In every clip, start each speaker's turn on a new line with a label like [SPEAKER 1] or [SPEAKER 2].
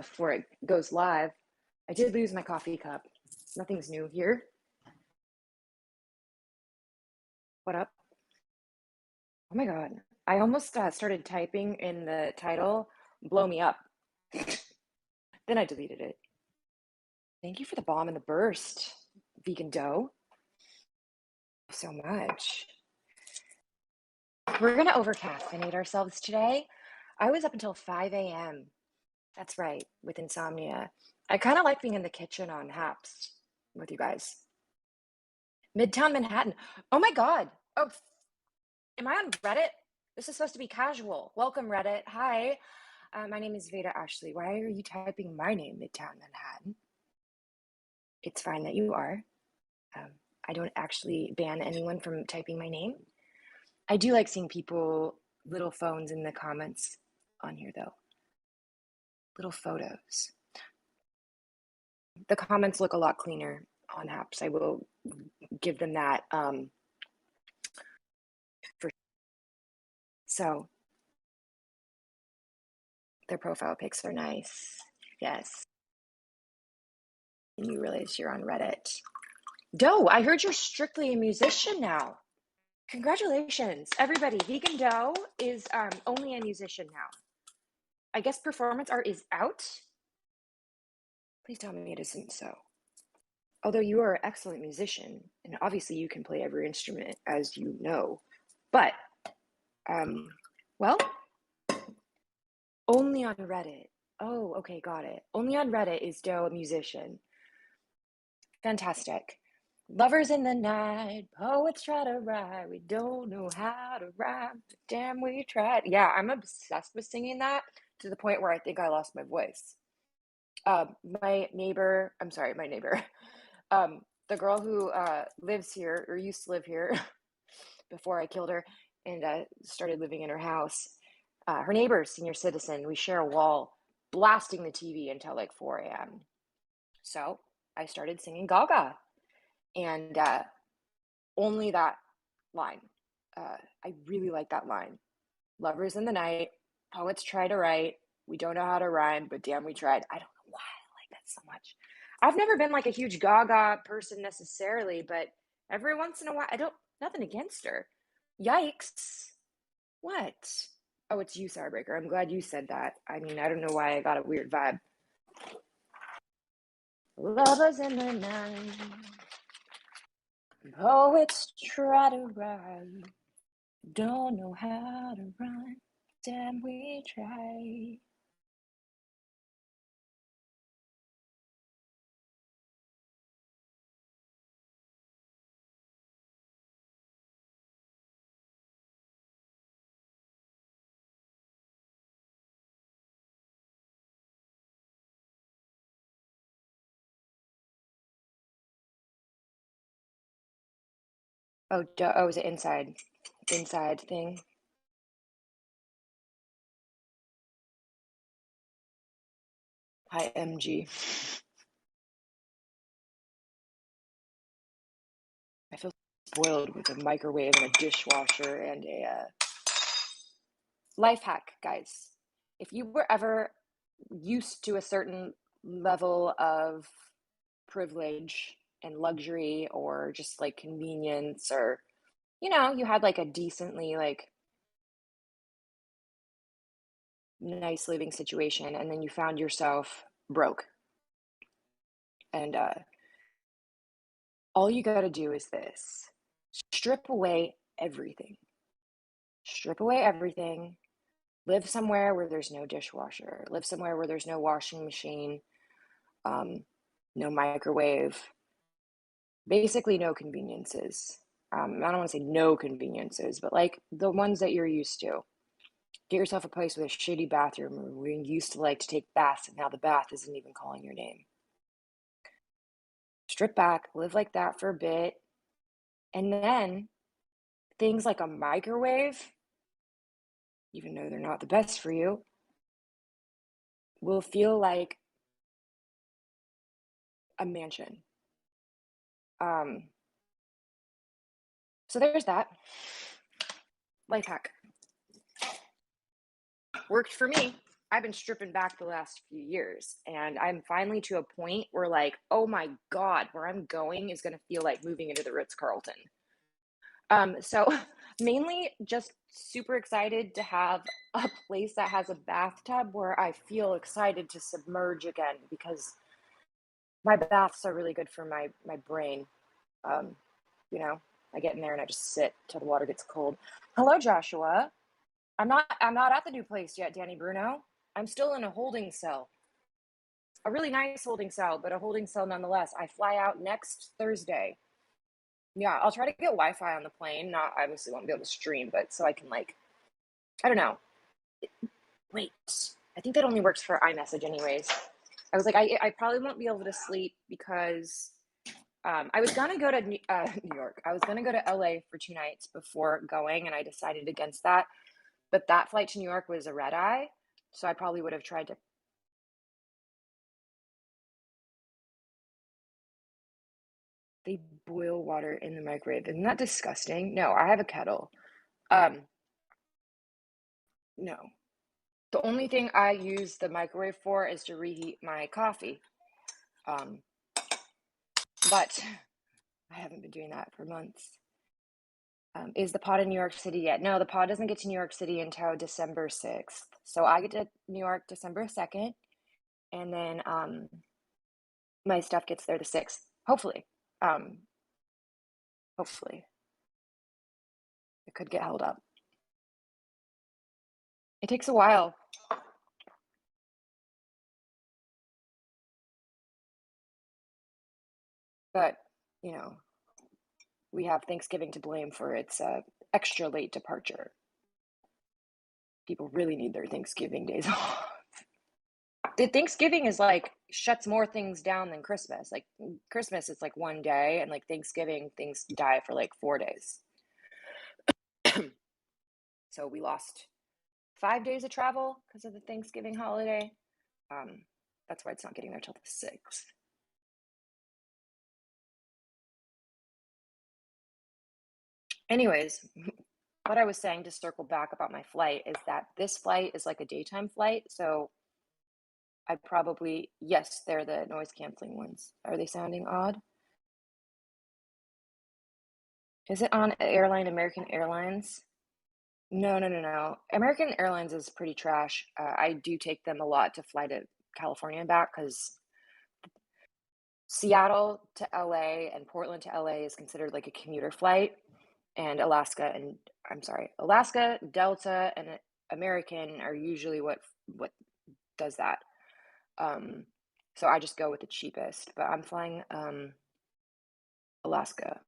[SPEAKER 1] before it goes live. I did lose my coffee cup. Nothing's new here. What up? Oh my God. I almost started typing in the title, blow me up. Then I deleted it. Thank you for the bomb and the burst, vegan dough. So much. We're going to over-caffeinate ourselves today. I was up until 5 a.m. That's right, with insomnia. I kind of like being in the kitchen on Haps with you guys. Midtown Manhattan. Oh my God. Oh, am I on Reddit? This is supposed to be casual. Welcome, Reddit. Hi. My name is Veda Ashley. Why are you typing my name, Midtown Manhattan? It's fine that you are. I don't actually ban anyone from typing my name. I do like seeing people, little phones in the comments on here, though. Little photos. The comments look a lot cleaner on Haps. I will give them that. So their profile pics are nice. Yes. And you realize you're on Reddit. Doe, I heard you're strictly a musician now. Congratulations, everybody. Vegan Doe is only a musician now. I guess performance art is out. Please tell me it isn't so. Although you are an excellent musician, and obviously you can play every instrument, as you know. But, well, only on Reddit. Oh, okay, got it. Only on Reddit is Doe a musician. Fantastic. Lovers in the night, poets try to write. We don't know how to rhyme, but damn, we tried. Yeah, I'm obsessed with singing that to the point where I think I lost my voice. My neighbor, the girl who lives here or used to live here before I killed her and started living in her house. Her neighbor, senior citizen, we share a wall, blasting the TV until like 4 a.m. So I started singing Gaga, and only that line. I really like that line. Lovers in the night, poets try to write. We don't know how to rhyme, but damn, we tried. I don't know why I like that so much. I've never been like a huge Gaga person necessarily, but every once in a while, nothing against her. Yikes. What? Oh, it's you, Starbreaker. I'm glad you said that. I mean, I don't know why I got a weird vibe. Lovers in the night, poets try to rhyme. Don't know how to rhyme. Damn, we try. Oh, is it inside thing? Hi, MG. I feel spoiled with a microwave and a dishwasher and a life hack, guys. If you were ever used to a certain level of privilege and luxury or just like convenience, or you had like a decently like nice living situation, and then you found yourself broke, and all you got to do is this: strip away everything. Live somewhere where there's no dishwasher, live somewhere where there's no washing machine, no microwave, basically no conveniences. I don't want to say no conveniences, but like the ones that you're used to. Get yourself a place with a shitty bathroom where you used to like to take baths, and now the bath isn't even calling your name. Strip back, live like that for a bit, and then things like a microwave, even though they're not the best for you, will feel like a mansion. So there's that. Life hack. Worked for me. I've been stripping back the last few years, and I'm finally to a point where, like, oh my God, where I'm going is going to feel like moving into the Ritz-Carlton. So mainly just super excited to have a place that has a bathtub where I feel excited to submerge again because my baths are really good for my brain. Um, you know, I get in there and I just sit till the water gets cold. Hello, Joshua. I'm not at the new place yet, Danny Bruno. I'm still in a holding cell. A really nice holding cell, but a holding cell nonetheless. I fly out next Thursday. Yeah, I'll try to get Wi-Fi on the plane. Not obviously won't be able to stream, but so I can like I don't know. Wait, I think that only works for iMessage anyways. I was like, I probably won't be able to sleep because I was gonna go to New York. I was gonna go to LA for 2 nights before going, and I decided against that. But that flight to New York was a red eye, so I probably would have tried to. They boil water in the microwave. Isn't that disgusting? No, I have a kettle. Um, no. The only thing I use the microwave for is to reheat my coffee. Um, but I haven't been doing that for months. Is the pod in New York City yet? No, the pod doesn't get to New York City until December 6th. So I get to New York December 2nd, and then my stuff gets there the 6th. Hopefully. Um, hopefully. It could get held up. It takes a while. But, you know, we have Thanksgiving to blame for its extra late departure. People really need their Thanksgiving days off. The Thanksgiving is like shuts more things down than Christmas. Like Christmas, it's like one day, and like Thanksgiving, things die for like 4 days. So we lost 5 days of travel because of the Thanksgiving holiday. Um, that's why it's not getting there till the 6th. Anyways, what I was saying to circle back about my flight is that this flight is like a daytime flight. So I probably, yes, they're the noise canceling ones. Are they sounding odd? Is it on airline American Airlines? No, no, no, no. American Airlines is pretty trash. I do take them a lot to fly to California and back because Seattle to LA and Portland to LA is considered like a commuter flight, and Alaska, Delta, and American are usually what does that. Um, so I just go with the cheapest, but I'm flying Alaska.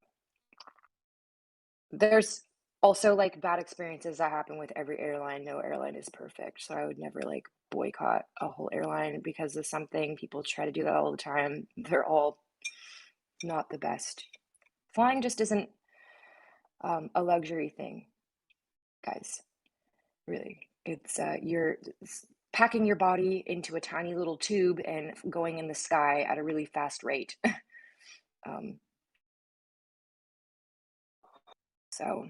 [SPEAKER 1] There's also like bad experiences that happen with every airline. No airline is perfect, so I would never like boycott a whole airline because of something. People try to do that all the time. They're all not the best. Flying just isn't a luxury thing, guys. Really, it's you're packing your body into a tiny little tube and going in the sky at a really fast rate. um, so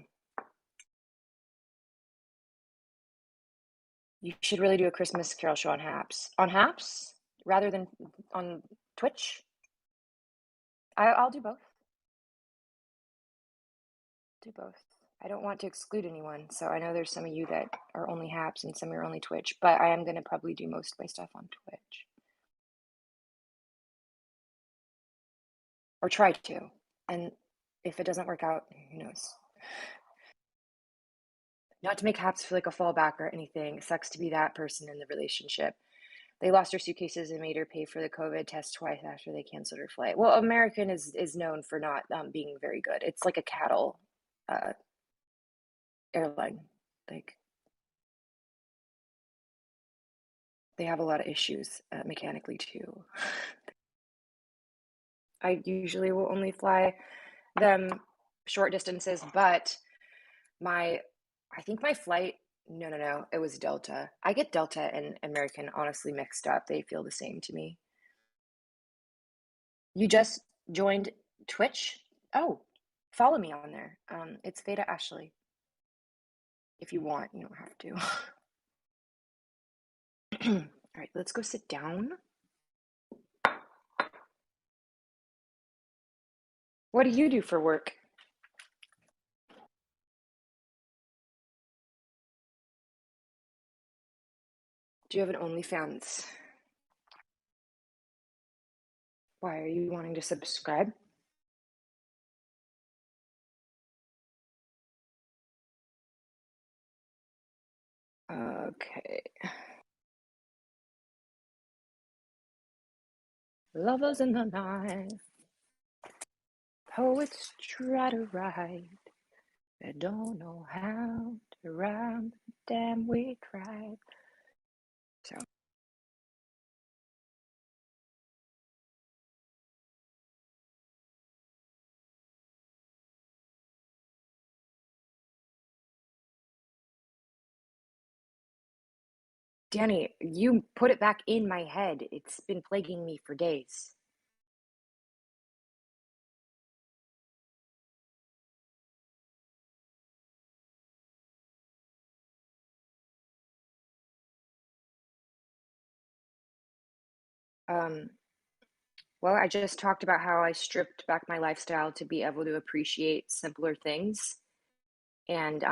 [SPEAKER 1] you should really do a Christmas Carol show on Haps. On Haps rather than on Twitch. I'll do both. Do both. I don't want to exclude anyone, so I know there's some of you that are only Haps and some are only Twitch, but I am going to probably do most of my stuff on Twitch. Or try to. And if it doesn't work out, who knows? Not to make Haps feel like a fallback or anything. It sucks to be that person in the relationship. They lost her suitcases and made her pay for the COVID test twice after they canceled her flight. Well, American is known for not being very good. It's like a cattle uh, airline. Like they have a lot of issues mechanically too. I usually will only fly them short distances, but my I think my flight no, no, no, it was Delta. I get Delta and American honestly mixed up. They feel the same to me. You just joined Twitch? Oh, follow me on there. It's Veda Ashley. If you want, you don't have to. All right, let's go sit down. What do you do for work? Do you have an OnlyFans? Why are you wanting to subscribe? Okay. Lovers in the night, poets try to write. They don't know how to rhyme, but damn we tried. So, Danny, you put it back in my head. It's been plaguing me for days. Um, well, I just talked about how I stripped back my lifestyle to be able to appreciate simpler things. And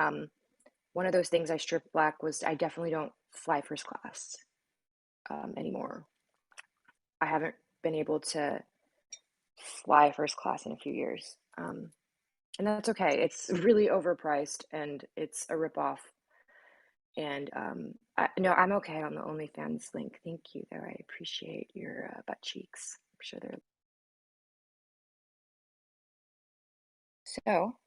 [SPEAKER 1] one of those things I stripped back was I definitely don't fly first class anymore. I haven't been able to fly first class in a few years. And that's okay. It's really overpriced and it's a ripoff. And no, I'm okay on the OnlyFans link. Thank you, though. I appreciate your butt cheeks. I'm sure they're so.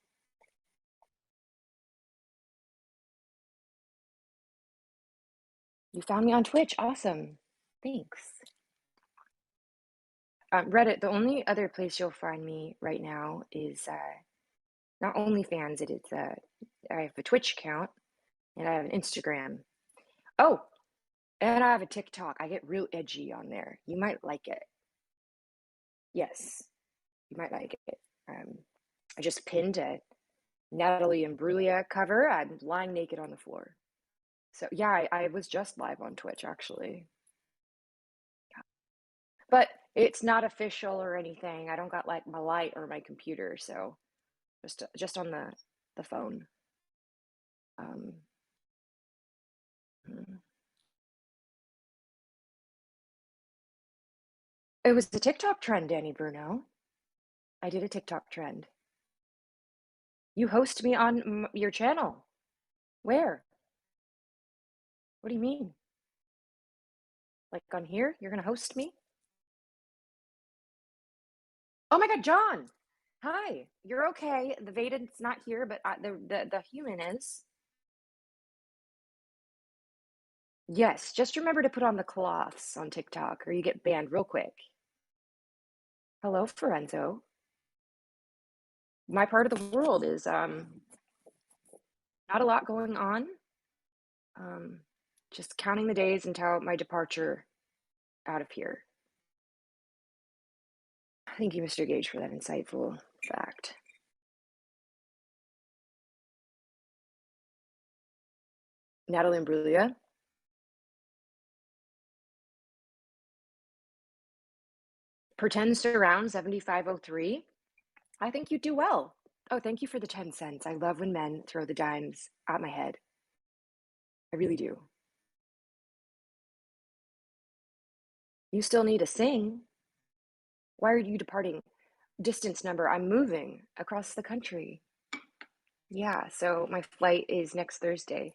[SPEAKER 1] You found me on Twitch. Awesome. Thanks. Reddit, the only other place you'll find me right now is not OnlyFans. It is I have a Twitch account and I have an Instagram. Oh, and I have a TikTok. I get real edgy on there. You might like it. Yes, you might like it. I just pinned a Natalie Imbruglia cover. I'm lying naked on the floor. So yeah, I was just live on Twitch actually, but it's not official or anything. I don't got like my light or my computer, so just on the phone. Um, mm. It was the TikTok trend, Danny Bruno. I did a TikTok trend. You host me on your channel. Where? What do you mean? Like on here? You're gonna host me? Oh my God, John! Hi. You're okay. The Vaden's not here, but the human is. Yes, just remember to put on the cloths on TikTok or you get banned real quick. Hello, Forenzo. My part of the world is not a lot going on. Um, just counting the days until my departure out of here. Thank you, Mr. Gage, for that insightful fact. Natalie Imbruglia pretends to round 7503. I think you do well. Oh, thank you for the 10 cents. I love when men throw the dimes at my head. I really do. You still need to sing. Why are you departing? Distance number. I'm moving across the country. Yeah, so my flight is next Thursday,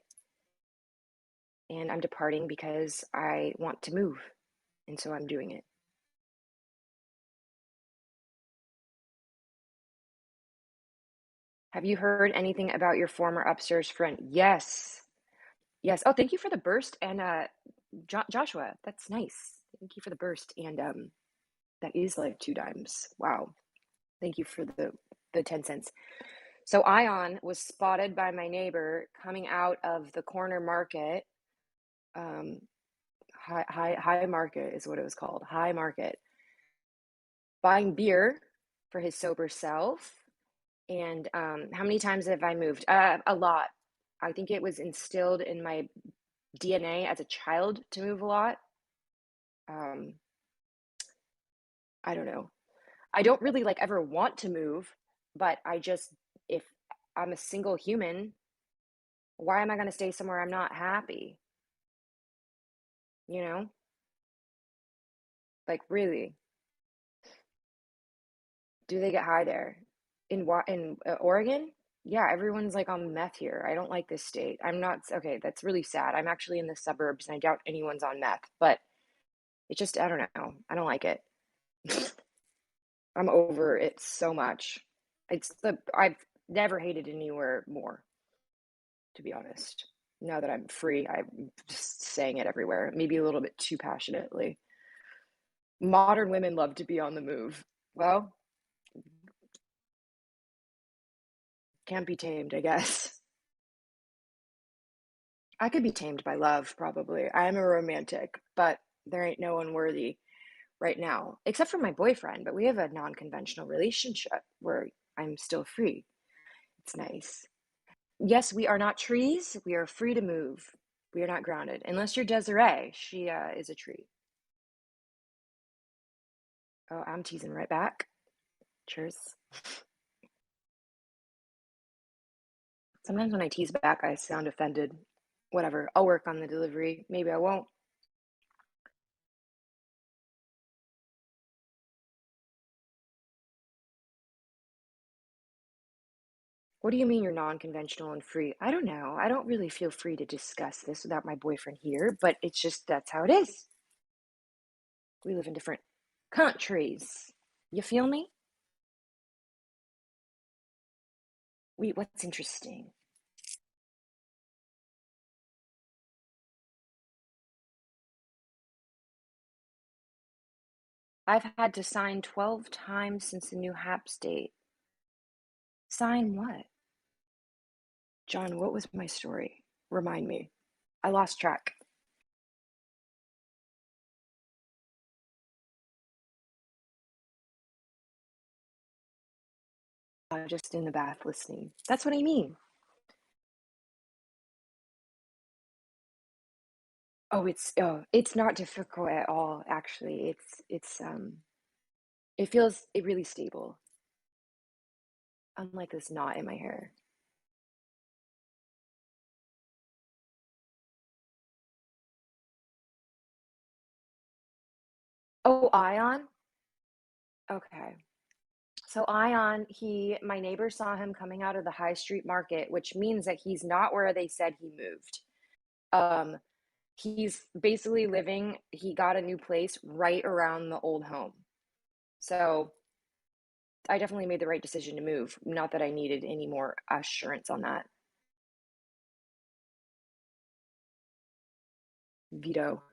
[SPEAKER 1] and I'm departing because I want to move, and so I'm doing it. Have you heard anything about your former upstairs friend? Yes. Yes. Oh, thank you for the burst and Joshua. That's nice. Thank you for the burst and that is like 2 dimes. Wow. Thank you for the 10 cents. So Ion was spotted by my neighbor coming out of the corner market. High market is what it was called. High market. Buying beer for his sober self. And how many times have I moved? A lot. I think it was instilled in my DNA as a child to move a lot. Um, I don't know. I don't really like ever want to move, but if I'm a single human, why am I going to stay somewhere I'm not happy? You know? Like really, do they get high there? In Oregon? Yeah, everyone's like on meth here. I don't like this state. I'm not okay, that's really sad. I'm actually in the suburbs and I doubt anyone's on meth, but it just I don't know. I don't like it. I'm over it so much. I've never hated anywhere more, to be honest. Now that I'm free, I'm just saying it everywhere, maybe a little bit too passionately. Modern women love to be on the move. Well, can't be tamed, I guess. I could be tamed by love, probably. I am a romantic, but there ain't no one worthy right now, except for my boyfriend. But we have a non conventional relationship where I'm still free. It's nice. Yes, we are not trees. We are free to move. We are not grounded, unless you're Desiree. She is a tree. Oh, I'm teasing right back. Cheers. Sometimes when I tease back, I sound offended. Whatever. I'll work on the delivery. Maybe I won't. What do you mean you're non-conventional and free? I don't know. I don't really feel free to discuss this without my boyfriend here, but it's just that's how it is. We live in different countries. You feel me? Wait, what's interesting? I've had to sign 12 times since the new HAPS date. Sign what? John, what was my story? Remind me. I lost track. I'm just in the bath listening. That's what I mean. It's not difficult at all, actually. It feels really stable, unlike this knot in my hair. Oh, Ion? Okay. So Ion, my neighbor saw him coming out of the high street market, which means that he's not where they said he moved. Um, he's basically he got a new place right around the old home. So I definitely made the right decision to move. Not that I needed any more assurance on that. Veto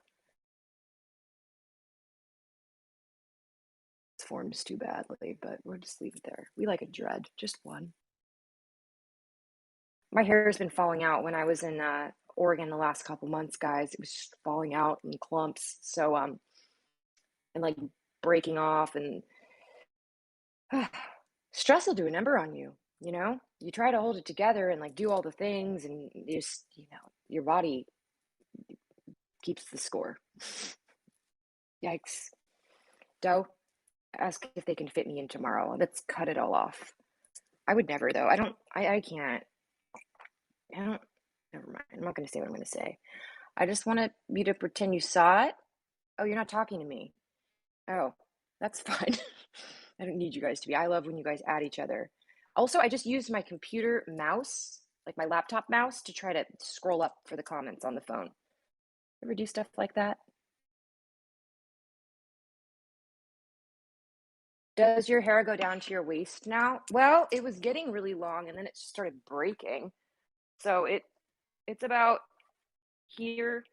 [SPEAKER 1] forms too badly, but we'll just leave it there. We like a dread, just one. My hair has been falling out when I was in Oregon the last couple months, guys. It was just falling out in clumps. So and like breaking off and stress will do a number on you, you know? You try to hold it together and like do all the things and you just, your body keeps the score. Yikes. Doe, ask if they can fit me in tomorrow. Let's cut it all off. I would never though. I can't. I don't Never mind. I'm not gonna say what I'm gonna say. I just want you to pretend you saw it. Oh, you're not talking to me. Oh, that's fine. I don't need you guys to be. I love when you guys add each other. Also, I just used my computer mouse, like my laptop mouse, to try to scroll up for the comments on the phone. Ever do stuff like that? Does your hair go down to your waist now? Well, it was getting really long and then it just started breaking. So it's about here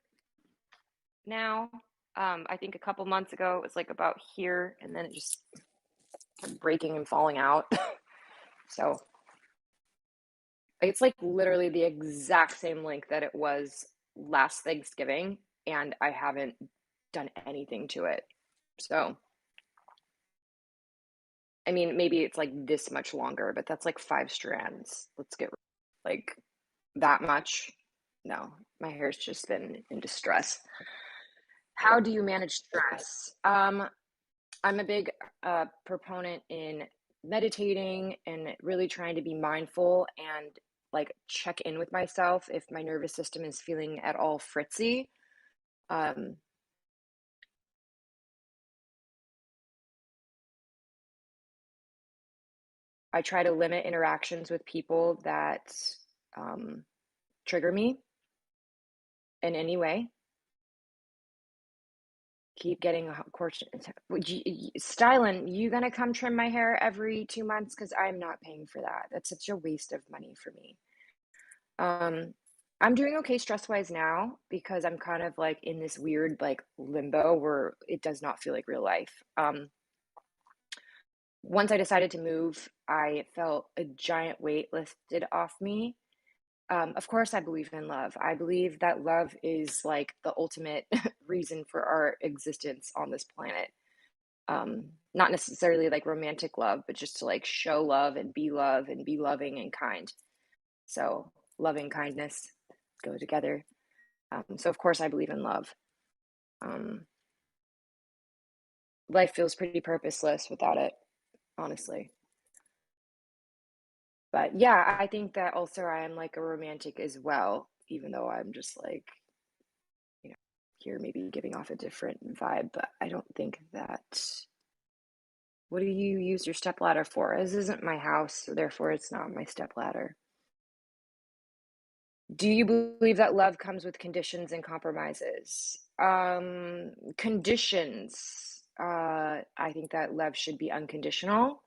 [SPEAKER 1] now. I think a couple months ago it was like about here and then it just started breaking and falling out. So it's like literally the exact same length that it was last Thanksgiving, and I haven't done anything to it. So, I mean, maybe it's like this much longer, but that's like 5 strands. Let's get like that much. No, my hair's just been in distress. How do you manage stress? I'm a big proponent in meditating and really trying to be mindful and like check in with myself if my nervous system is feeling at all fritzy. Um, I try to limit interactions with people that um, trigger me in any way. Keep getting a course. Would Styling, you gonna come trim my hair every 2 months? Because I'm not paying for that. That's such a waste of money for me. Um, I'm doing okay stress-wise now because I'm kind of like in this weird like limbo where it does not feel like real life. Once I decided to move, I felt a giant weight lifted off me. Of course, I believe in love. I believe that love is like the ultimate reason for our existence on this planet. Not necessarily like romantic love, but just to like show love and be loving and kind. So, loving kindness go together. So, of course, I believe in love. Um, Life feels pretty purposeless without it, honestly. But yeah, I think that also I am like a romantic as well, even though I'm just like, you know, here maybe giving off a different vibe. But I don't think that. What do you use your stepladder for? This isn't my house, so therefore it's not my stepladder. Do you believe that love comes with conditions and compromises? Conditions. I think that love should be unconditional.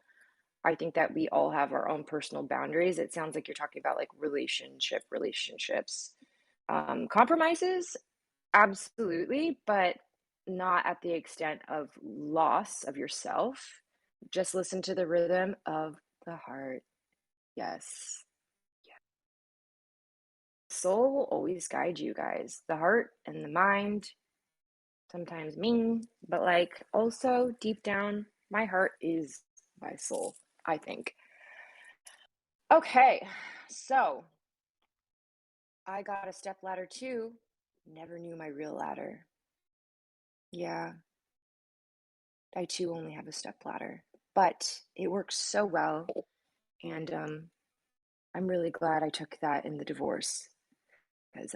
[SPEAKER 1] I think that we all have our own personal boundaries. It sounds like you're talking about like relationships. Compromises, absolutely, but not at the extent of loss of yourself. Just listen to the rhythm of the heart. Yes. Soul will always guide you guys. The heart and the mind sometimes mean, but like also deep down, my heart is my soul, I think. Okay, so I got a step ladder too. Never knew my real ladder. Yeah, I too only have a step ladder, but it works so well, and I'm really glad I took that in the divorce because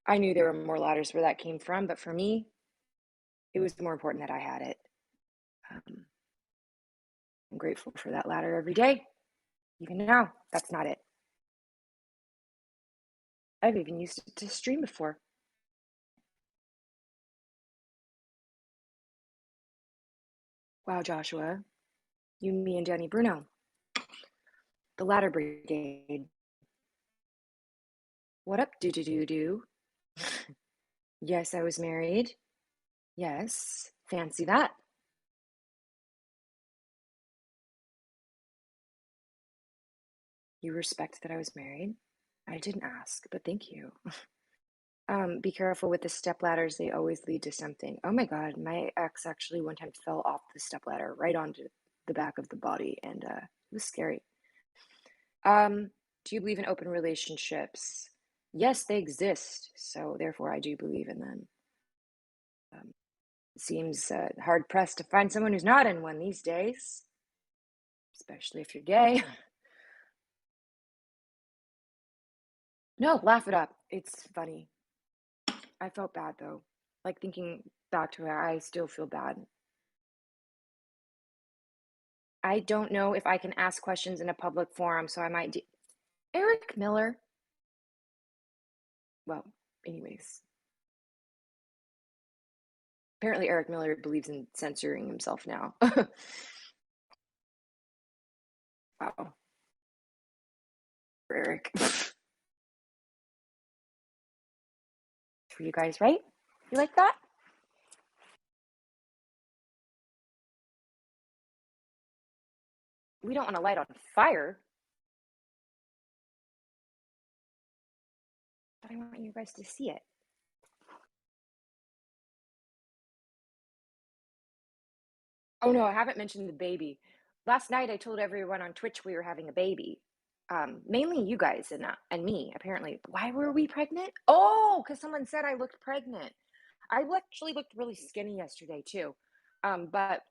[SPEAKER 1] I knew there were more ladders where that came from, but for me, it was more important that I had it. Um, I'm grateful for that ladder every day, even now. That's not it. I've even used it to stream before. Wow, Joshua, you, me, and Danny Bruno, the ladder brigade. What up, do do do do? Yes, I was married. Yes, fancy that. You respect that I was married? I didn't ask, but thank you. Be careful with the step ladders, they always lead to something. Oh my God, my ex actually one time fell off the step ladder right onto the back of the body, and it was scary. Um, do you believe in open relationships? Yes, they exist, so therefore I do believe in them. Um, it seems hard pressed to find someone who's not in one these days, especially if you're gay. No, laugh it up. It's funny. I felt bad though. Like thinking back to it, I still feel bad. I don't know if I can ask questions in a public forum, so I might do. Eric Miller. Well, anyways, apparently Eric Miller believes in censoring himself now. Wow, Eric. For you guys, right? You like that? We don't want to light on fire, but I want you guys to see it. Oh no, I haven't mentioned the baby. Last night I told everyone on Twitch we were having a baby. Mainly you guys and me, apparently. Why were we pregnant? Oh, because someone said I looked pregnant. I actually looked really skinny yesterday too. But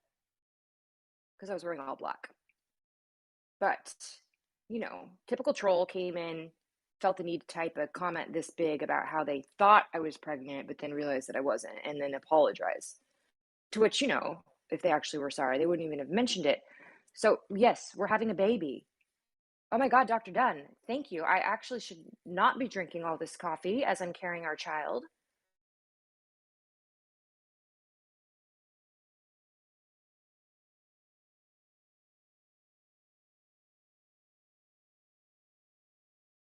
[SPEAKER 1] because I was wearing all black. But, typical troll came in, felt the need to type a comment this big about how they thought I was pregnant, but then realized that I wasn't, and then apologize. To which, if they actually were sorry, they wouldn't even have mentioned it. So, yes, we're having a baby. Oh my God, Dr. Dunn, thank you. I actually should not be drinking all this coffee as I'm carrying our child.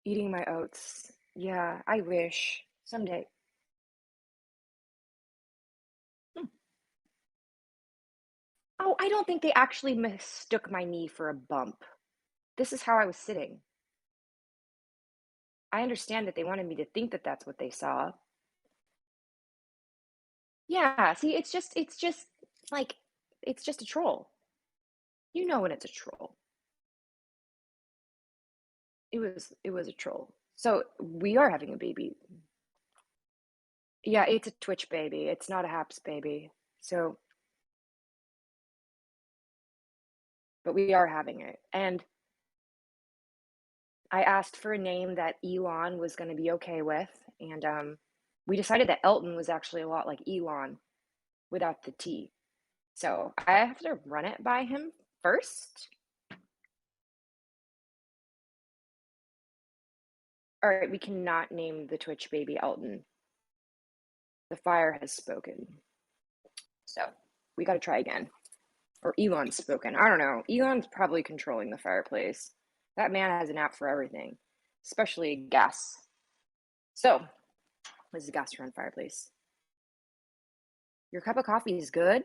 [SPEAKER 1] Eating my oats. Yeah, I wish. Someday. Hmm. Oh, I don't think they actually mistook my knee for a bump. This is how I was sitting. I understand that they wanted me to think that that's what they saw. Yeah, see, it's just like it's just a troll. You know when it's a troll. It was a troll. So we are having a baby. Yeah, it's a Twitch baby. It's not a Haps baby. So, but we are having it. And I asked for a name that Elon was going to be okay with, and we decided that Elton was actually a lot like Elon without the T. So I have to run it by him first. All right, we cannot name the Twitch baby Elton. The fire has spoken. So we got to try again. Or Elon's spoken. I don't know. Elon's probably controlling the fireplace. That man has an app for everything, especially gas. So, this is Gastron fireplace. Your cup of coffee is good?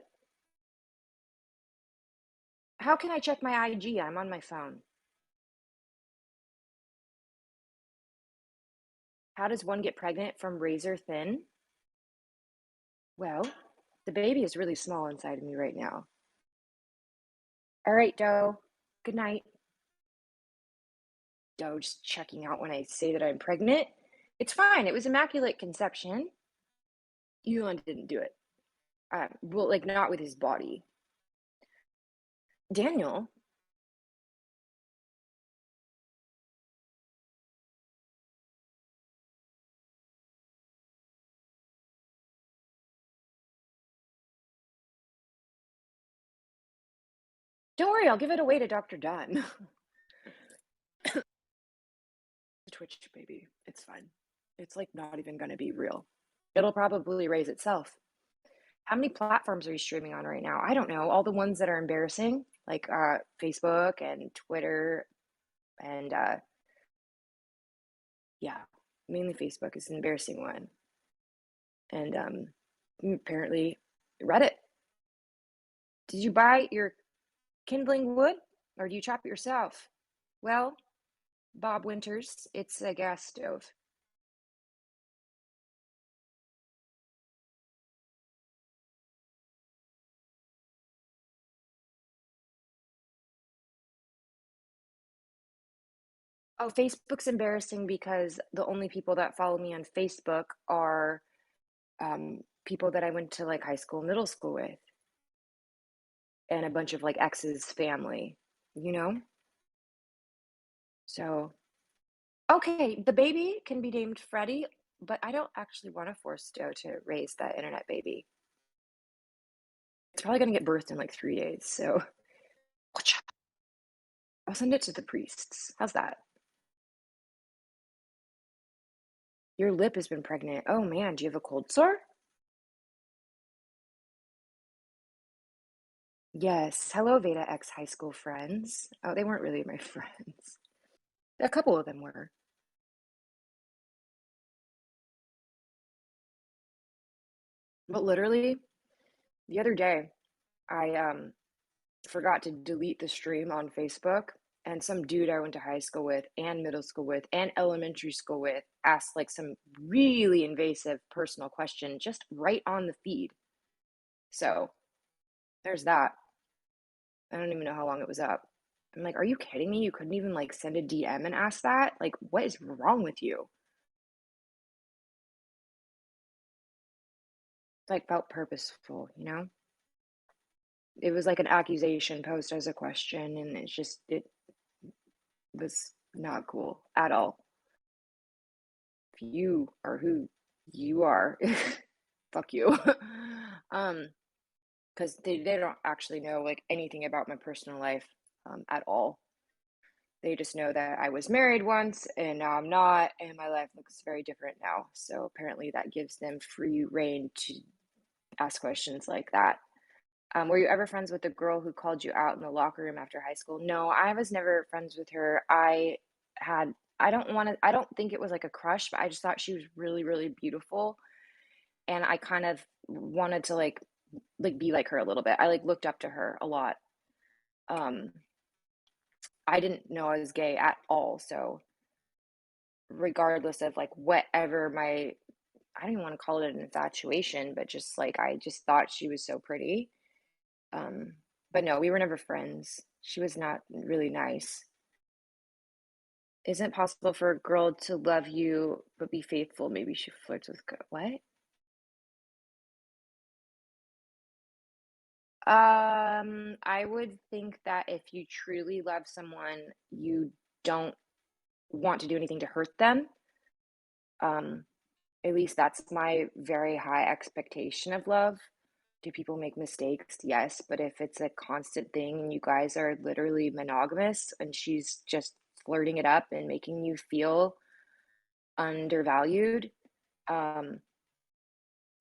[SPEAKER 1] How can I check my IG? I'm on my phone. How does one get pregnant from razor thin? Well, the baby is really small inside of me right now. All right, Doe. Good night. Doe just checking out when I say that I'm pregnant. It's fine. It was immaculate conception. Elon didn't do it. Well, like not with his body. Daniel, don't worry. I'll give it away to Dr. Dunn. The Twitch baby. It's fine. It's like not even going to be real. It'll probably raise itself. How many platforms are you streaming on right now? I don't know. All the ones that are embarrassing, like Facebook and Twitter, and yeah, mainly Facebook is an embarrassing one, and apparently Reddit. Did you buy your kindling wood, or do you chop it yourself? Well, Bob Winters, it's a gas stove. Oh, Facebook's embarrassing because the only people that follow me on Facebook are people that I went to like high school, middle school with, and a bunch of like ex's family, you know? So, okay, the baby can be named Freddie, but I don't actually want to force Joe to raise that internet baby. It's probably going to get birthed in like 3 days. So, I'll send it to the priests. How's that? Your lip has been pregnant. Oh man, do you have a cold sore? Yes. Hello, Veda ex high school friends. Oh, they weren't really my friends. A couple of them were. But literally, the other day, I forgot to delete the stream on Facebook, and some dude I went to high school with and middle school with and elementary school with asked like some really invasive personal question just right on the feed. So there's that. I don't even know how long it was up. I'm like, "Are you kidding me? You couldn't even, like, send a DM and ask that? Like, what is wrong with you?" Like, felt purposeful, you know? It was like an accusation posed as a question, and it was not cool at all. If you are who you are, fuck you. Um, because they don't actually know, like, anything about my personal life, at all. They just know that I was married once and now I'm not, and my life looks very different now. So apparently that gives them free reign to ask questions like that. Were you ever friends with the girl who called you out in the locker room after high school? No, I was never friends with her. Had, I don't think it was like a crush, but I just thought she was really, really beautiful. And I kind of wanted to like be like her a little bit. I like looked up to her a lot. Um, I didn't know I was gay at all. So regardless of like whatever my, I don't even want to call it an infatuation, but just like I just thought she was so pretty. Um, but no, we were never friends. She was not really nice. Isn't it possible for a girl to love you but be faithful? Maybe she flirts with what? I would think that if you truly love someone, you don't want to do anything to hurt them. Um, at least that's my very high expectation of love. Do people make mistakes? Yes, but if it's a constant thing and you guys are literally monogamous and she's just flirting it up and making you feel undervalued, um,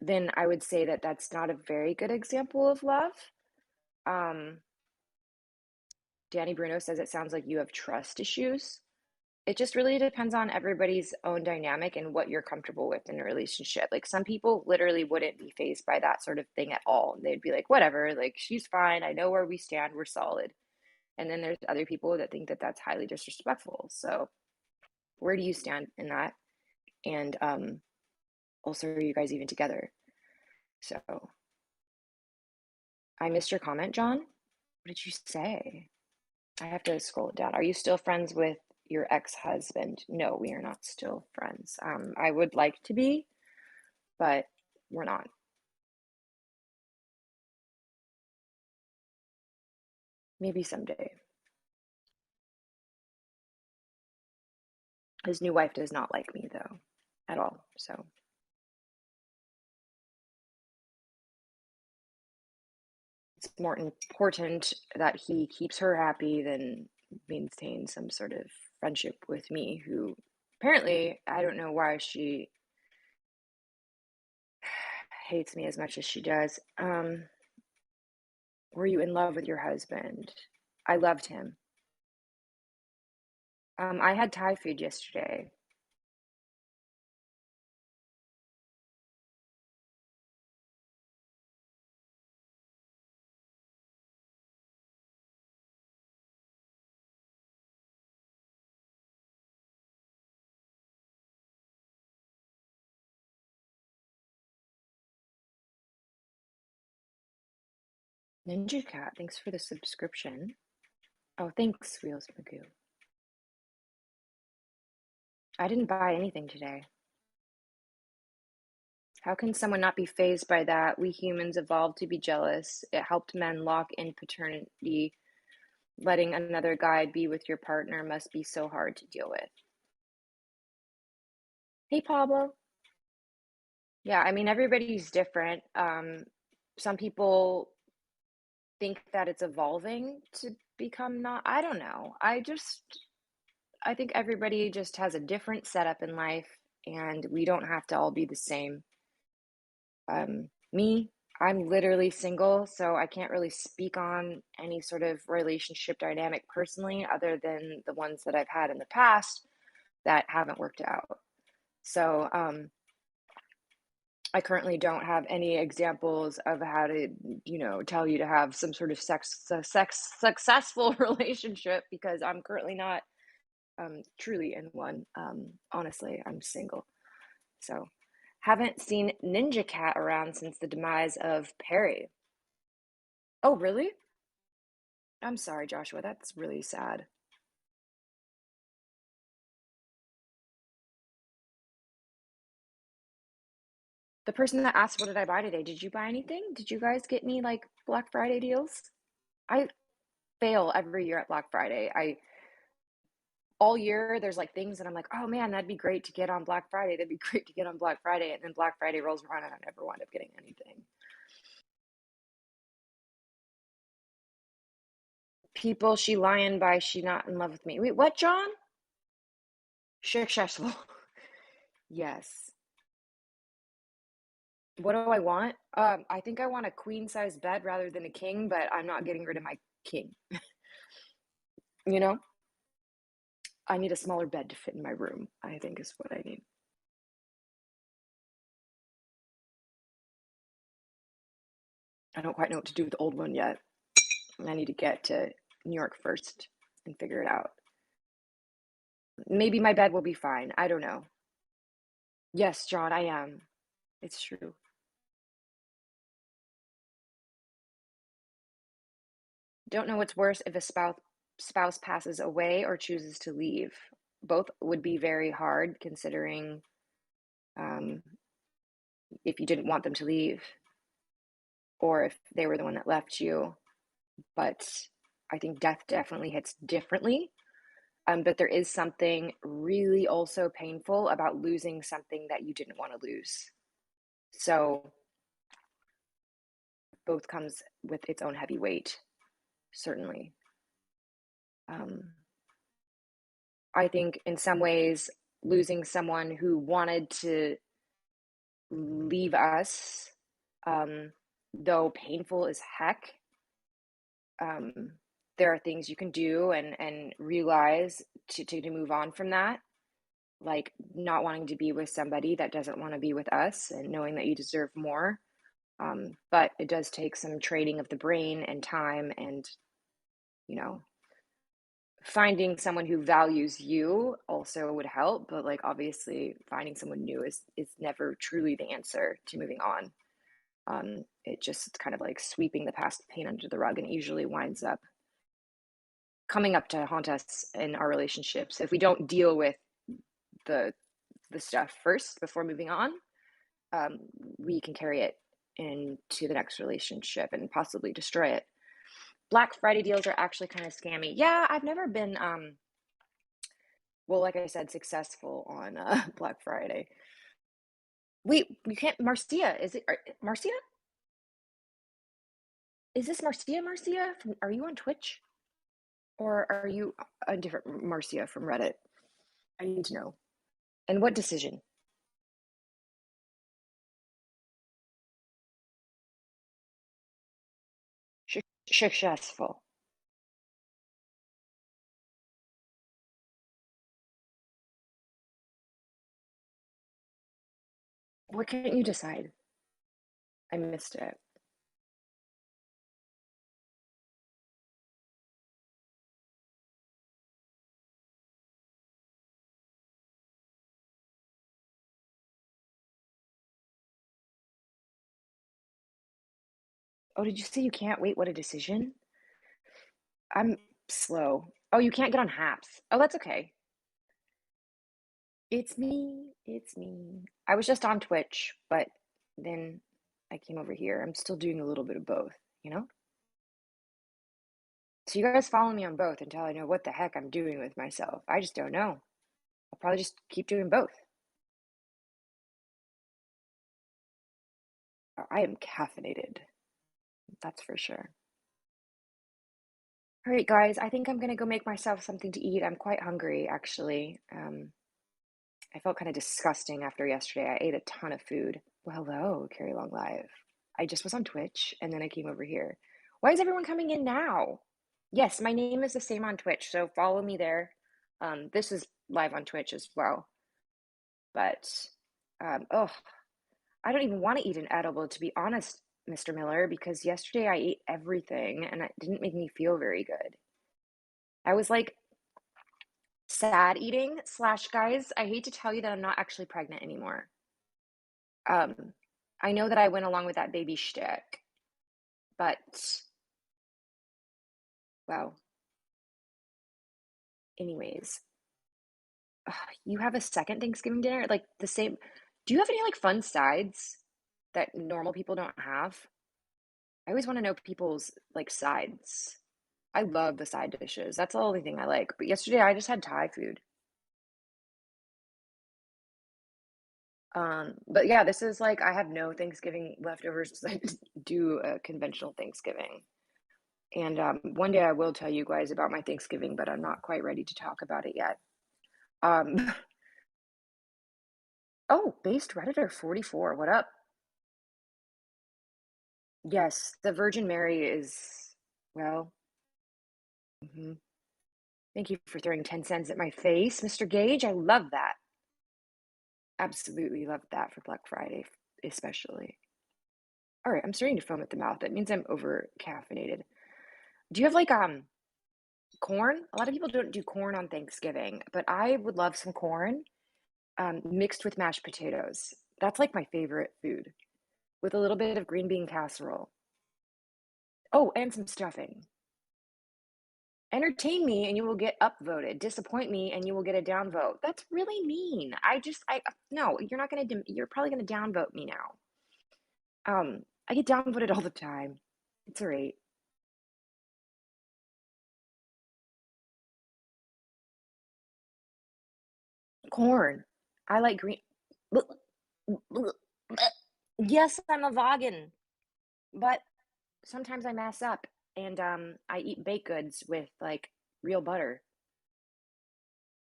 [SPEAKER 1] then I would say that that's not a very good example of love. Um, Danny Bruno says it sounds like you have trust issues. It just really depends on everybody's own dynamic and what you're comfortable with in a relationship. Like some people literally wouldn't be phased by that sort of thing at all. They'd be like, whatever, like she's fine. I know where we stand. We're solid. And then there's other people that think that that's highly disrespectful. So where do you stand in that? And also, are you guys even together? So I missed your comment, John. What did you say? I have to scroll it down. Are you still friends with your ex-husband? No, we are not still friends. I would like to be, but we're not. Maybe someday. His new wife does not like me though, at all. So it's more important that he keeps her happy than maintain some sort of friendship with me, who apparently I don't know why she hates me as much as she does. Were you in love with your husband? I loved him. I had Thai food yesterday. Ninja Cat, thanks for the subscription. Oh, thanks, Reels Magoo. I didn't buy anything today. How can someone not be fazed by that? We humans evolved to be jealous. It helped men lock in paternity. Letting another guy be with your partner must be so hard to deal with. Hey, Pablo. Yeah, I mean, everybody's different. Some people think that it's evolving to become not, I don't know. I think everybody just has a different setup in life, and we don't have to all be the same. Me, I'm literally single, so I can't really speak on any sort of relationship dynamic personally, other than the ones that I've had in the past that haven't worked out. So, I currently don't have any examples of how to, tell you to have some sort of sex successful relationship because I'm currently not truly in one. Honestly, I'm single. So, haven't seen Ninja Cat around since the demise of Perry. Oh, really? I'm sorry, Joshua. That's really sad. The person that asked what did I buy today, did you buy anything? Did you guys get any like Black Friday deals? I fail every year at Black Friday. I all year there's like things that I'm like, oh man, that'd be great to get on Black Friday. That'd be great to get on Black Friday. And then Black Friday rolls around and I never wind up getting anything. People she lying by she not in love with me. Wait, what, John? Successful. Yes. What do I want? I think I want a queen size bed rather than a king, but I'm not getting rid of my king. You know, I need a smaller bed to fit in my room, I think is what I need. I don't quite know what to do with the old one yet. I need to get to New York first and figure it out. Maybe my bed will be fine. I don't know. Yes, John, I am. It's true. Don't know what's worse if a spouse passes away or chooses to leave. Both would be very hard considering um, if you didn't want them to leave or if they were the one that left you. But I think death definitely hits differently. But there is something really also painful about losing something that you didn't want to lose. So both comes with its own heavy weight, certainly. Um, I think in some ways, losing someone who wanted to leave us, um, though painful as heck, um, there are things you can do and realize to move on from that, like not wanting to be with somebody that doesn't want to be with us and knowing that you deserve more. But it does take some training of the brain and time and, you know, finding someone who values you also would help. But like obviously finding someone new is never truly the answer to moving on. It just kind of like sweeping the past pain under the rug and it usually winds up coming up to haunt us in our relationships if we don't deal with the the stuff first before moving on. um, we can carry it into the next relationship and possibly destroy it. Black Friday deals are actually kind of scammy. Yeah, I've never been well, like I said, successful on Black Friday. Wait, you can't. Marcia, is it Marcia? Is this Marcia from, are you on Twitch or are you a different Marcia from Reddit? I need to know. And what decision? Successful. What can't you decide? I missed it. Oh, did you say you can't wait? What a decision. I'm slow. Oh, you can't get on Haps. Oh, that's okay. It's me. It's me. I was just on Twitch, but then I came over here. I'm still doing a little bit of both, you know? So you guys follow me on both until I know what the heck I'm doing with myself. I just don't know. I'll probably just keep doing both. I am caffeinated. That's for sure. All right, guys, I think I'm gonna go make myself something to eat. I'm quite hungry, actually. I felt kind of disgusting after yesterday. I ate a ton of food. Well, hello, Carrie Long Live. I just was on Twitch and then I came over here. Why is everyone coming in now? Yes, my name is the same on Twitch, so follow me there. This is live on Twitch as well. But oh, I don't even want to eat an edible, to be honest, Mr. Miller, because yesterday I ate everything and it didn't make me feel very good. I was like sad eating slash, guys, I hate to tell you that I'm not actually pregnant anymore. Um, I know that I went along with that baby shtick, but Wow. Anyways, you have a second Thanksgiving dinner? Like the same do you have any like fun sides that normal people don't have? I always want to know people's like sides. I love the side dishes. That's the only thing I like. But yesterday I just had Thai food. But yeah, this is like I have no Thanksgiving leftovers because I didn't do a conventional Thanksgiving. And one day I will tell you guys about my Thanksgiving, but I'm not quite ready to talk about it yet. Um, oh, based Redditor 44. What up? Yes, the Virgin Mary is, well, mhm. Thank you for throwing 10 cents at my face, Mr. Gage. I love that. Absolutely love that for Black Friday, especially. All right, I'm starting to foam at the mouth. That means I'm over caffeinated. Do you have like corn? A lot of people don't do corn on Thanksgiving, but I would love some corn mixed with mashed potatoes. That's like my favorite food with a little bit of green bean casserole. Oh, and some stuffing. Entertain me and you will get upvoted. Disappoint me and you will get a downvote. That's really mean. I no, you're not gonna, you're probably gonna downvote me now. I get downvoted all the time. It's all right. Corn. I like green. Yes, I'm a vegan, but sometimes I mess up and I eat baked goods with like real butter.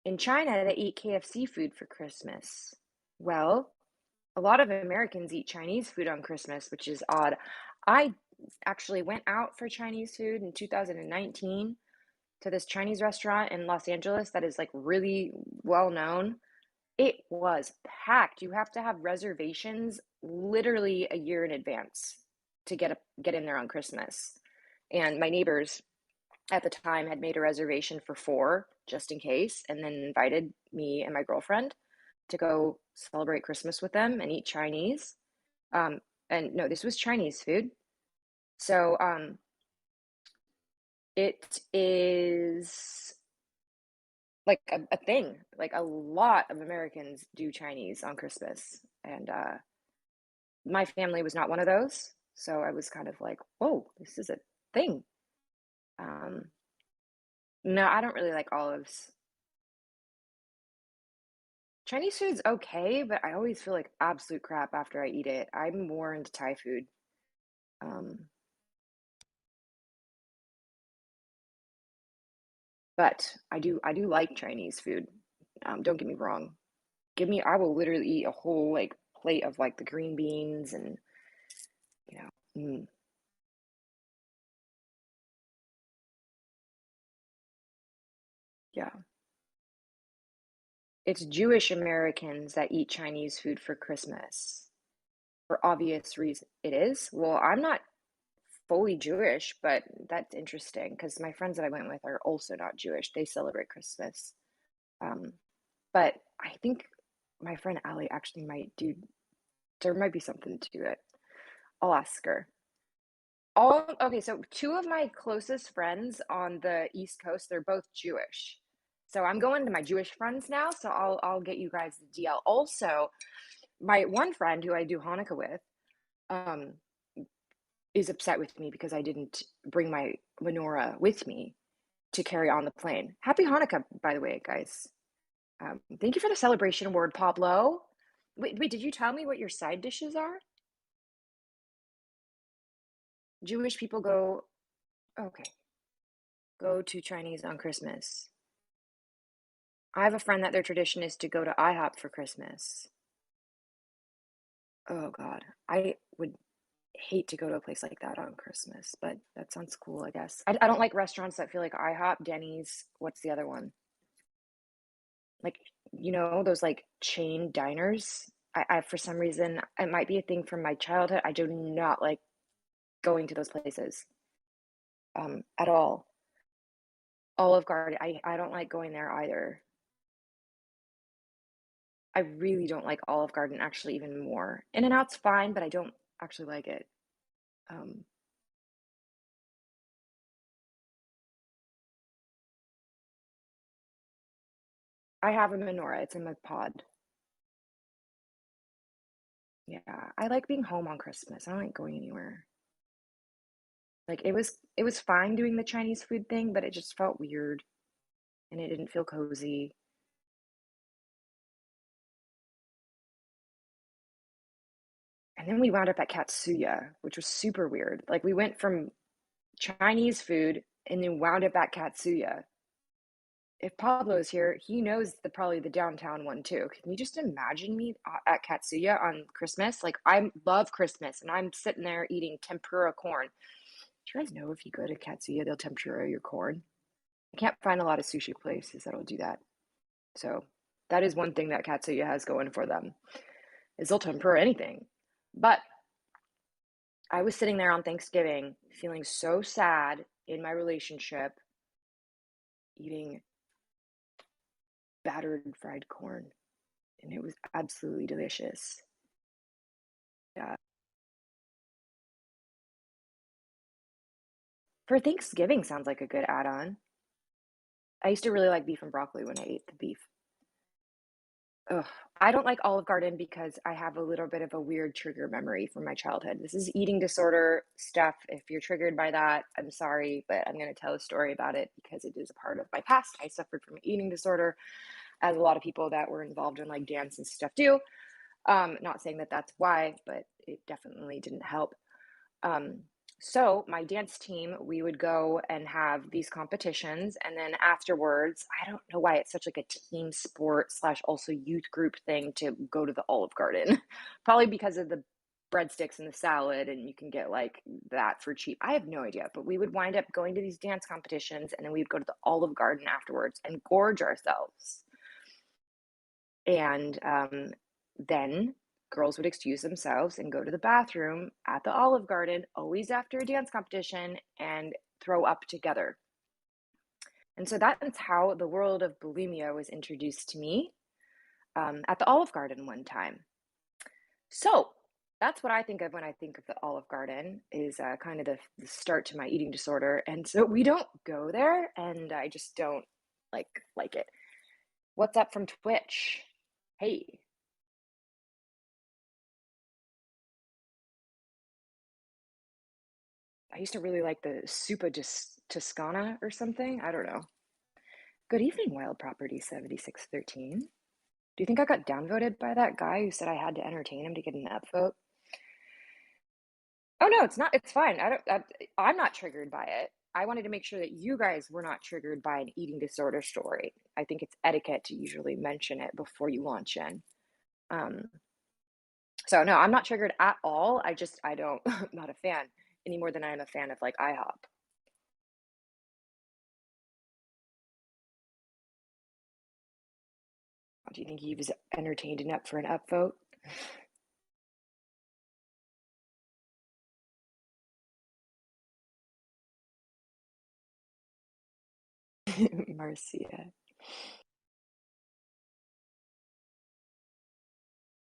[SPEAKER 1] In China, they eat KFC food for Christmas. Well, a lot of Americans eat Chinese food on Christmas, which is odd. I actually went out for Chinese food in 2019 to this Chinese restaurant in Los Angeles that is like really well known. It was packed. You have to have reservations literally a year in advance to get in there on Christmas. And my neighbors at the time had made a reservation for four just in case, and then invited me and my girlfriend to go celebrate Christmas with them and eat Chinese. Um, and no, this was Chinese food. So it is like a thing. Like a lot of Americans do Chinese on Christmas, and my family was not one of those. So I was kind of like, whoa, this is a thing. Um, no, I don't really like olives. Chinese food's okay, but I always feel like absolute crap after I eat it. I'm more into Thai food. Um, but I do like Chinese food. Don't get me wrong. I will literally eat a whole like plate of like the green beans and you know, yeah. It's Jewish Americans that eat Chinese food for Christmas for obvious reason. It is? Well, I'm not fully Jewish, but that's interesting because my friends that I went with are also not Jewish. They celebrate Christmas. Um, but I think my friend Allie actually might do, there might be something to it. I'll ask her. Okay, so two of my closest friends on the East Coast, they're both Jewish. So I'm going to my Jewish friends now, so I'll get you guys the DL. Also, my one friend who I do Hanukkah with, um, is upset with me because I didn't bring my menorah with me to carry on the plane. Happy Hanukkah, by the way, guys. Thank you for the celebration award, Pablo. Wait, did you tell me what your side dishes are? Jewish people go, okay, go to Chinese on Christmas. I have a friend that their tradition is to go to IHOP for Christmas. Oh God, I would hate to go to a place like that on Christmas, but that sounds cool, I guess. I don't like restaurants that feel like IHOP, Denny's. What's the other one? Like, those like chain diners. I for some reason, it might be a thing from my childhood. I do not like going to those places at all. Olive Garden, I don't like going there either. I really don't like Olive Garden actually even more. In-N-Out's fine, but I don't actually like it. Um, I have a menorah, it's in my pod. Yeah, I like being home on Christmas, I don't like going anywhere. Like, it was fine doing the Chinese food thing, but it just felt weird, and it didn't feel cozy. And then we wound up at Katsuya, which was super weird. Like, we went from Chinese food and then wound up at Katsuya. If Pablo's here, he knows probably the downtown one too. Can you just imagine me at Katsuya on Christmas? Like, I love Christmas, and I'm sitting there eating tempura corn. Do you guys know if you go to Katsuya, they'll tempura your corn? I can't find a lot of sushi places that'll do that. So that is one thing that Katsuya has going for them, is they'll tempura anything. But I was sitting there on Thanksgiving feeling so sad in my relationship, eating battered fried corn, and it was absolutely delicious. Yeah. For Thanksgiving sounds like a good add-on. I used to really like beef and broccoli when I ate the beef. Ugh. I don't like Olive Garden because I have a little bit of a weird trigger memory from my childhood. This is eating disorder stuff. If you're triggered by that, I'm sorry, but I'm going to tell a story about it because it is a part of my past. I suffered from an eating disorder, as a lot of people that were involved in like dance and stuff do. Not saying that that's why, but it definitely didn't help. Um, so my dance team, we would go and have these competitions, and then afterwards, I don't know why it's such like a team sport slash also youth group thing to go to the Olive Garden. Probably because of the breadsticks and the salad, and you can get like that for cheap. I have no idea, but we would wind up going to these dance competitions, and then we'd go to the Olive Garden afterwards and gorge ourselves. And then girls would excuse themselves and go to the bathroom at the Olive Garden, always after a dance competition, and throw up together. And so that's how the world of bulimia was introduced to me at the Olive Garden one time. So that's what I think of when I think of the Olive Garden is kind of the start to my eating disorder. And so we don't go there, and I just don't like it. What's up from Twitch? Hey. I used to really like the Supa Toscana or something. I don't know. Good evening, Wild Property 7613. Do you think I got downvoted by that guy who said I had to entertain him to get an upvote? Oh no, it's not. It's fine. I'm not triggered by it. I wanted to make sure that you guys were not triggered by an eating disorder story. I think it's etiquette to usually mention it before you launch in. Um, so no, I'm not triggered at all. I don't, I'm not a fan any more than I am a fan of like IHOP. Do you think he was entertained enough for an upvote? Marcia.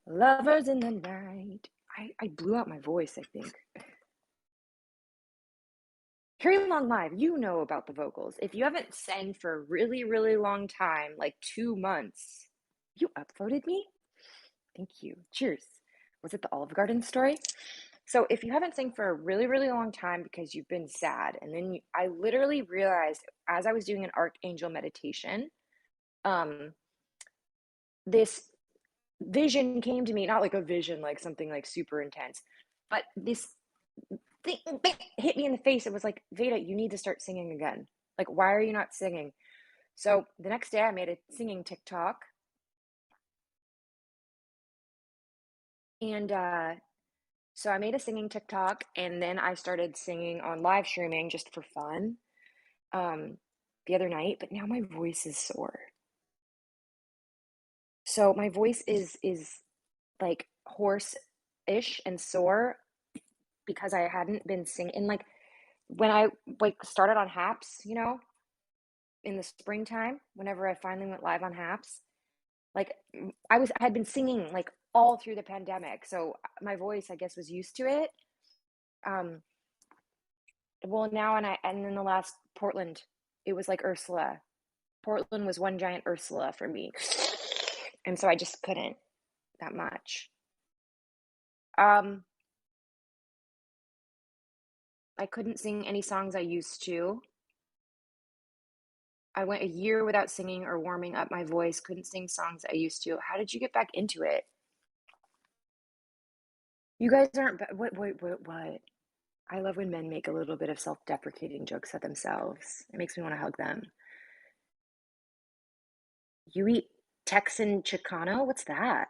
[SPEAKER 1] Lovers in the night. I blew out my voice, I think. Harry Long Live, you know about the vocals. If you haven't sang for a really, really long time, like 2 months, you upvoted me? Thank you. Cheers. Was it the Olive Garden story? So if you haven't sang for a really, really long time because you've been sad, and then I literally realized as I was doing an archangel meditation, um, this vision came to me, not like a vision, like something like super intense, but this thing hit me in the face. It was like, Veda, you need to start singing again. Like, why are you not singing? So the next day I made a singing TikTok. And so I made a singing TikTok, and then I started singing on live streaming just for fun the other night, but now my voice is sore. So my voice is like hoarse-ish and sore because I hadn't been singing. Like when I like started on Haps, in the springtime, whenever I finally went live on Haps, like I had been singing like all through the pandemic, so my voice, I guess, was used to it. Um, well, now and then the last Portland, it was like Ursula. Portland was one giant Ursula for me. And so I just couldn't that much. Um, I couldn't sing any songs I used to. I went a year without singing or warming up my voice, couldn't sing songs I used to. How did you get back into it? You guys aren't what? I love when men make a little bit of self-deprecating jokes at themselves. It makes me want to hug them. You eat Texan Chicano? What's that?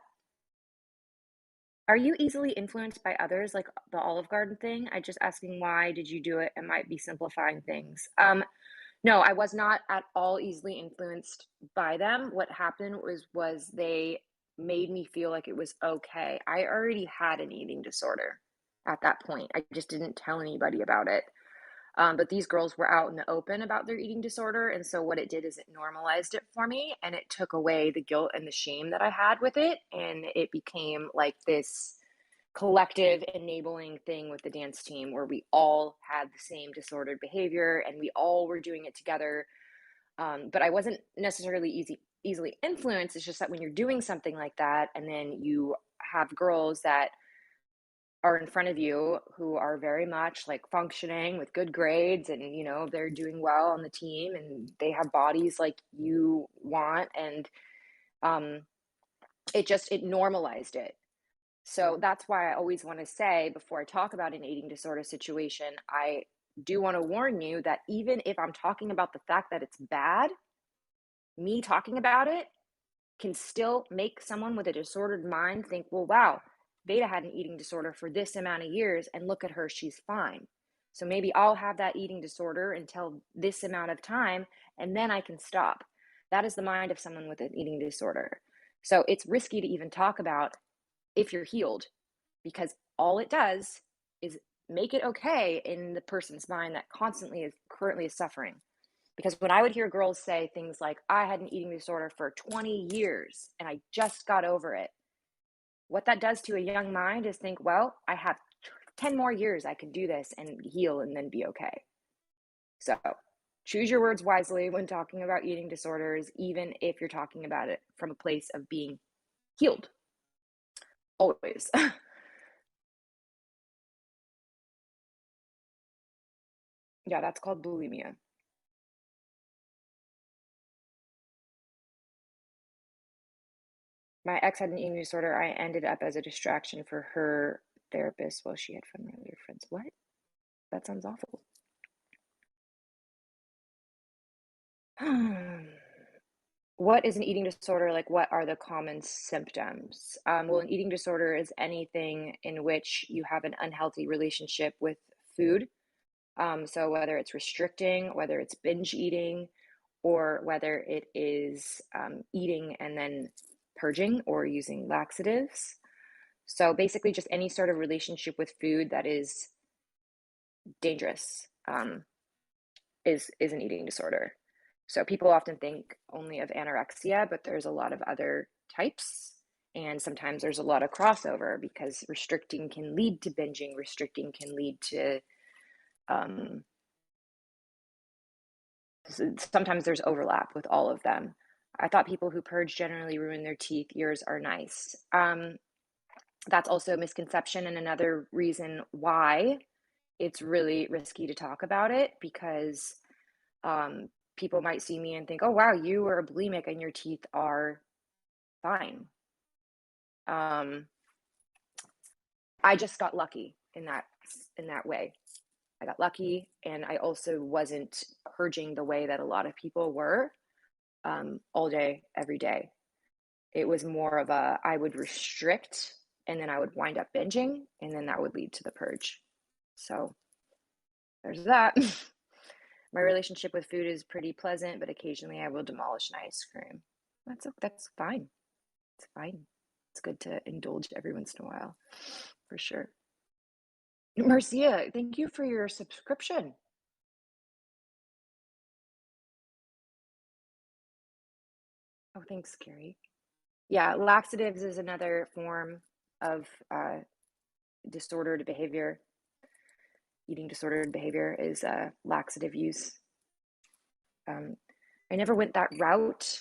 [SPEAKER 1] Are you easily influenced by others, like the Olive Garden thing? I just asking why did you do it? It might be simplifying things. No, I was not at all easily influenced by them. What happened was they made me feel like it was okay. I already had an eating disorder at that point. I just didn't tell anybody about it. But these girls were out in the open about their eating disorder. And so what it did is it normalized it for me and it took away the guilt and the shame that I had with it. And it became like this collective enabling thing with the dance team where we all had the same disordered behavior and we all were doing it together. But I wasn't necessarily easily influenced. It's just that when you're doing something like that and then you have girls that are in front of you who are very much like functioning with good grades and they're doing well on the team and they have bodies like you want and um it normalized it. So that's why I always want to say before I talk about an eating disorder situation, I do want to warn you that even if I'm talking about the fact that it's bad, me talking about it can still make someone with a disordered mind think, well, wow, Veda had an eating disorder for this amount of years, and look at her, she's fine. So maybe I'll have that eating disorder until this amount of time, and then I can stop. That is the mind of someone with an eating disorder. So it's risky to even talk about if you're healed, because all it does is make it okay in the person's mind that constantly is currently is suffering. Because when I would hear girls say things like, I had an eating disorder for 20 years and I just got over it, what that does to a young mind is think, well, I have 10 more years I could do this and heal and then be okay. So choose your words wisely when talking about eating disorders, even if you're talking about it from a place of being healed. Always. Yeah, that's called bulimia. My ex had an eating disorder. I ended up as a distraction for her therapist while she had fun with her friends. What? That sounds awful. What is an eating disorder? Like, what are the common symptoms? Well, an eating disorder is anything in which you have an unhealthy relationship with food. So whether it's restricting, whether it's binge eating, or whether it is eating and then purging or using laxatives. So basically, just any sort of relationship with food that is dangerous is an eating disorder. So people often think only of anorexia, but there's a lot of other types. And sometimes there's a lot of crossover because restricting can lead to binging, restricting can lead to um, sometimes there's overlap with all of them. I thought people who purge generally ruin their teeth. Yours are nice. That's also a misconception and another reason why it's really risky to talk about it because people might see me and think, oh, wow, you are a bulimic and your teeth are fine. I just got lucky in that way. I got lucky, and I also wasn't purging the way that a lot of people were all day, every day. It was more of I would restrict, and then I would wind up binging, and then that would lead to the purge. So there's that. My relationship with food is pretty pleasant, but occasionally I will demolish an ice cream. That's fine. It's fine. It's good to indulge every once in a while, for sure. Marcia, thank you for your subscription. Oh, thanks, Carrie. Yeah, laxatives is another form of disordered behavior. Eating disordered behavior is laxative use. I never went that route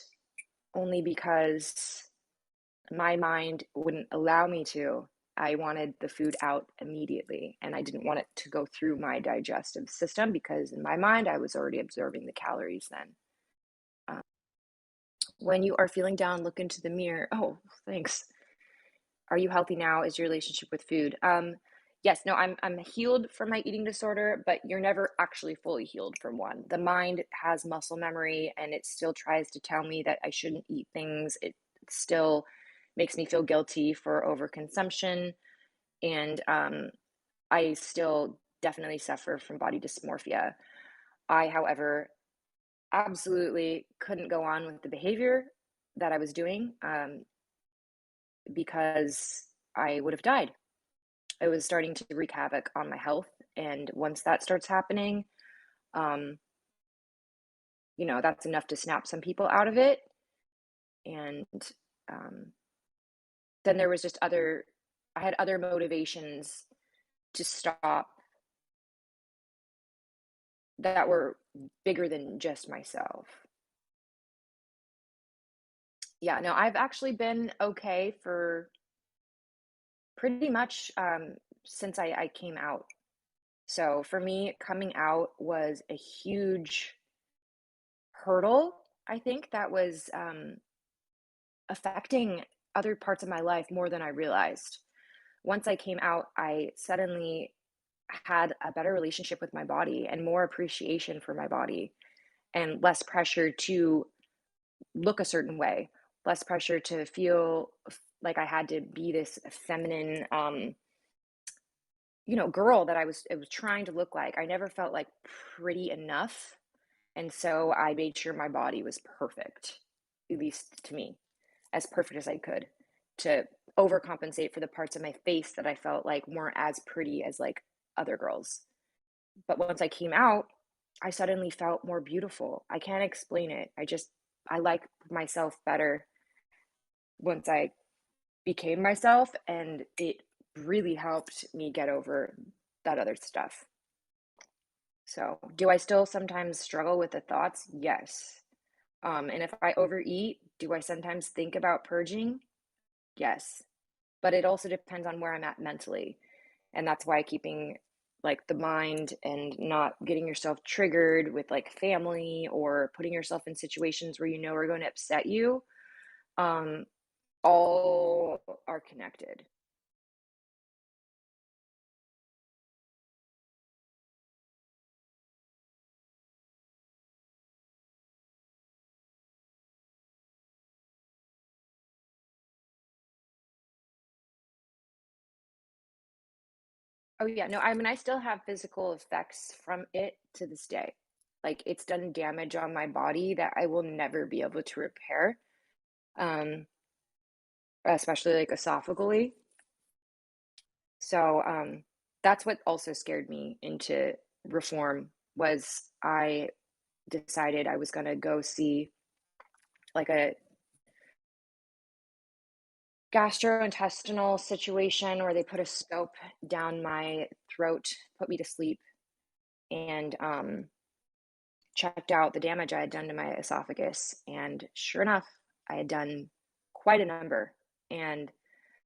[SPEAKER 1] only because my mind wouldn't allow me to. I wanted the food out immediately, and I didn't want it to go through my digestive system because in my mind, I was already absorbing the calories then. Uh, when you are feeling down, look into the mirror. Oh, thanks. Are you healthy now? Is your relationship with food? Yes, no, I'm healed from my eating disorder, but you're never actually fully healed from one. The mind has muscle memory and it still tries to tell me that I shouldn't eat things. It still makes me feel guilty for overconsumption. And I still definitely suffer from body dysmorphia. I, however, absolutely couldn't go on with the behavior that I was doing because I would have died. It was starting to wreak havoc on my health. And once that starts happening, um, that's enough to snap some people out of it. And um, then there was just I had other motivations to stop that were bigger than just myself. Yeah, no, I've actually been okay for pretty much since I came out. So for me, coming out was a huge hurdle, I think, that was affecting other parts of my life more than I realized. Once I came out, I suddenly had a better relationship with my body and more appreciation for my body and less pressure to look a certain way, less pressure to feel like I had to be this feminine, girl that I was trying to look like. I never felt like pretty enough. And so I made sure my body was perfect, at least to me, as perfect as I could to overcompensate for the parts of my face that I felt like weren't as pretty as like other girls. But once I came out, I suddenly felt more beautiful. I can't explain it. I like myself better once I became myself, and it really helped me get over that other stuff. So, do I still sometimes struggle with the thoughts? Yes. And if I overeat, do I sometimes think about purging? Yes. But it also depends on where I'm at mentally. And that's why keeping like the mind and not getting yourself triggered with like family or putting yourself in situations where you know are going to upset you, um, all are connected. Oh yeah, no, I mean I still have physical effects from it to this day. Like it's done damage on my body that I will never be able to repair. Um, especially like esophagally. So that's what also scared me into reform was I decided I was going to go see like a gastrointestinal situation where they put a scope down my throat, put me to sleep, and checked out the damage I had done to my esophagus. And sure enough, I had done quite a number. And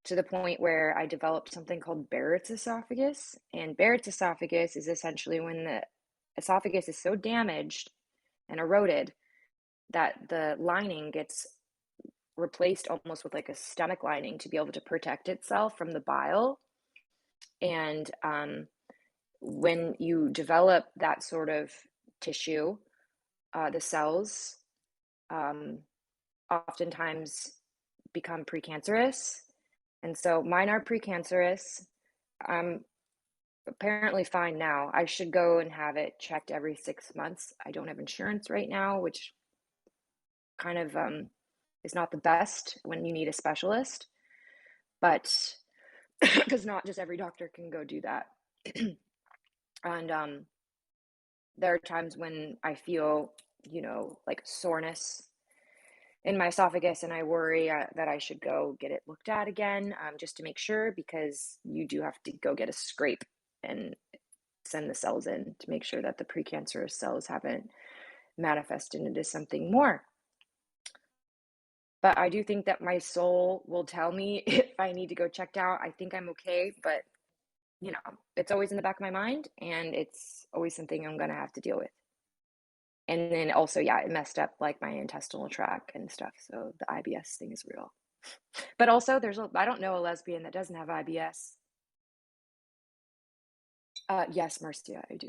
[SPEAKER 1] to the point where I developed something called Barrett's esophagus. And Barrett's esophagus is essentially when the esophagus is so damaged and eroded that the lining gets replaced almost with like a stomach lining to be able to protect itself from the bile. And when you develop that sort of tissue, the cells um, oftentimes become precancerous. And so mine are precancerous. I'm apparently fine now. I should go and have it checked every 6 months. I don't have insurance right now, which kind of is not the best when you need a specialist, but because not just every doctor can go do that. And there are times when I feel, like soreness in my esophagus, and I worry that I should go get it looked at again just to make sure, because you do have to go get a scrape and send the cells in to make sure that the precancerous cells haven't manifest into something more. But I do think that my soul will tell me if I need to go checked out. I think I'm okay, but it's always in the back of my mind and it's always something I'm gonna have to deal with. And then also, yeah, it messed up like my intestinal tract and stuff. So the IBS thing is real. But also I don't know a lesbian that doesn't have IBS. Yes, Marcia, I do.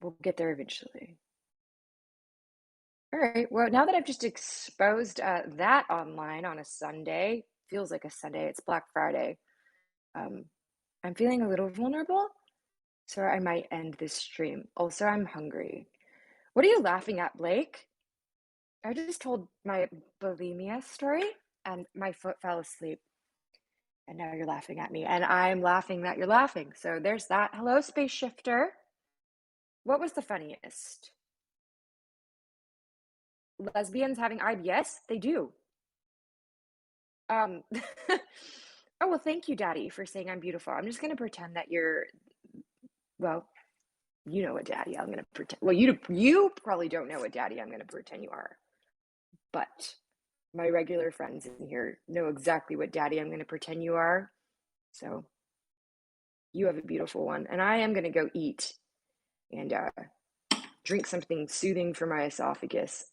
[SPEAKER 1] We'll get there eventually. All right. Well, now that I've just exposed that online on a Sunday, feels like a Sunday, it's Black Friday. Um, I'm feeling a little vulnerable, so I might end this stream. Also, I'm hungry. What are you laughing at, Blake? I just told my bulimia story and my foot fell asleep. And now you're laughing at me, and I'm laughing that you're laughing. So there's that. Hello, space shifter. What was the funniest? Lesbians having IBS? They do. Um, oh, well, thank you, Daddy, for saying I'm beautiful. I'm just going to pretend that well, you know what Daddy I'm going to pretend. Well, you probably don't know what Daddy I'm going to pretend you are, but my regular friends in here know exactly what Daddy I'm going to pretend you are. So you have a beautiful one, and I am going to go eat and drink something soothing for my esophagus.